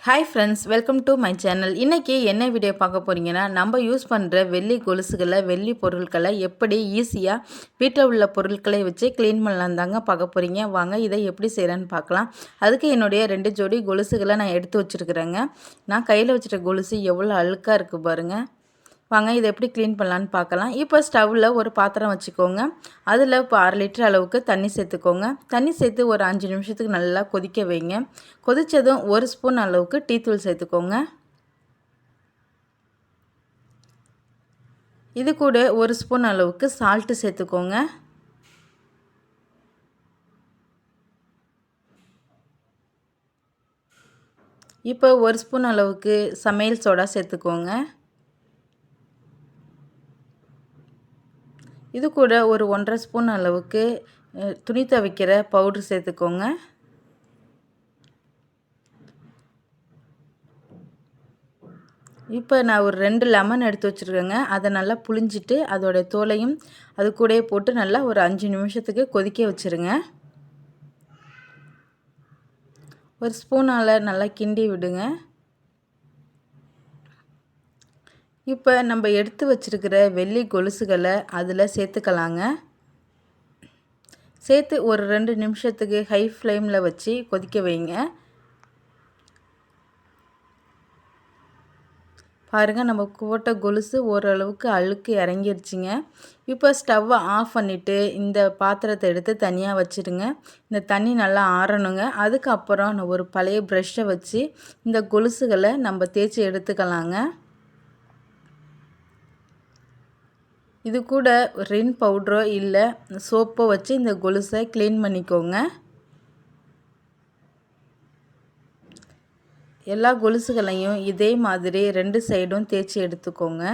Hi friends, welcome to my channel. இன்றைக்கி என்ன video பார்க்க போகிறீங்கன்னா, நம்ம யூஸ் பண்ணுற வெள்ளி கொலுசுகளை, வெள்ளி பொருட்களை எப்படி ஈஸியாக வீட்டில் உள்ள பொருட்களை வச்சு க்ளீன் பண்ணலாம் தாங்க பார்க்க போகிறீங்க. வாங்க இதை எப்படி செய்கிறேன்னு பார்க்கலாம். அதுக்கு என்னுடைய 2 ஜோடி கொலுசுகளை நான் எடுத்து வச்சுருக்குறேங்க. நான் கையில் வச்சுருக்க கொலுசு எவ்வளோ அழுக்காக இருக்குது பாருங்கள். வாங்க இதை எப்படி க்ளீன் பண்ணலான்னு பார்க்கலாம். இப்போ ஸ்டவ்வில் ஒரு பாத்திரம் வச்சுக்கோங்க. அதில் இப்போ 1/2 லிட்டர் அளவுக்கு தண்ணி சேர்த்துக்கோங்க. தண்ணி சேர்த்து ஒரு 5 நிமிஷத்துக்கு நல்லா கொதிக்க வைங்க. கொதித்ததும் 1 ஸ்பூன் அளவுக்கு டீத்தூள் சேர்த்துக்கோங்க. இது கூட 1 ஸ்பூன் அளவுக்கு சால்ட்டு சேர்த்துக்கோங்க. இப்போ 1 ஸ்பூன் அளவுக்கு சமையல் சோடா சேர்த்துக்கோங்க. இது கூட ஒரு 1/2 ஸ்பூன் அளவுக்கு துணி துவைக்கிற பவுட்ரு சேர்த்துக்கோங்க. இப்போ நான் ஒரு 2 லெமன் எடுத்து வச்சுருக்கேங்க. அதை நல்லா புழிஞ்சிட்டு அதோடைய தோலையும் அது கூடயே போட்டு நல்லா ஒரு 5 நிமிஷத்துக்கு கொதிக்க வச்சுருங்க. ஒரு ஸ்பூனால் நல்லா கிண்டி விடுங்க. இப்போ நம்ம எடுத்து வச்சுருக்கிற வெள்ளி கொலுசுகளை அதில் சேர்த்துக்கலாங்க. சேர்த்து ஒரு 2 நிமிஷத்துக்கு ஹை ஃப்ளேமில் வச்சு கொதிக்க வைங்க. பாருங்கள், நம்ம போட்ட கொலுசு ஓரளவுக்கு அழுக்கு இறங்கிருச்சுங்க. இப்போ ஸ்டவ்வை ஆஃப் பண்ணிவிட்டு இந்த பாத்திரத்தை எடுத்து தனியாக வச்சுடுங்க. இந்த தண்ணி நல்லா ஆறணுங்க. அதுக்கப்புறம் நான் ஒரு பழைய ப்ரெஷ்ஷை வச்சு இந்த கொலுசுகளை நம்ம தேய்ச்சி எடுத்துக்கலாங்க. இது கூட ரின் பவுட்ரோ இல்லை சோப்போ வச்சு இந்த கொலுசை க்ளீன் பண்ணிக்கோங்க. எல்லா கொலுசுகளையும் இதே மாதிரி 2 சைடும் தேய்ச்சி எடுத்துக்கோங்க.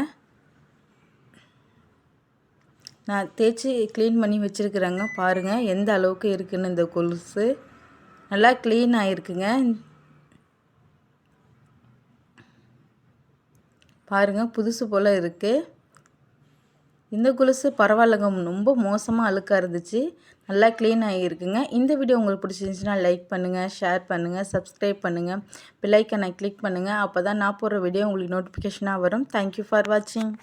நான் தேய்ச்சி க்ளீன் பண்ணி வச்சுருக்குறேங்க. பாருங்கள் எந்த அளவுக்கு இருக்குன்னு. இந்த கொலுசு நல்லா க்ளீன் ஆகிருக்குங்க. பாருங்கள், புதுசு போல் இருக்குது. இந்த கொலுசு பரவாயில்லைங்க, ரொம்ப மோசமாக அழுக்காக இருந்துச்சு. நல்லா க்ளீன் ஆகியிருக்குங்க. இந்த வீடியோ உங்களுக்கு பிடிச்சிருந்துச்சுன்னா லைக் பண்ணுங்கள், ஷேர் பண்ணுங்கள், சப்ஸ்கிரைப் பண்ணுங்கள், பெல் ஐக்கனை கிளிக் பண்ணுங்கள். அப்போ தான் நான் போடுற வீடியோ உங்களுக்கு நோட்டிஃபிகேஷனாக வரும். தேங்க்யூ ஃபார் வாட்சிங்.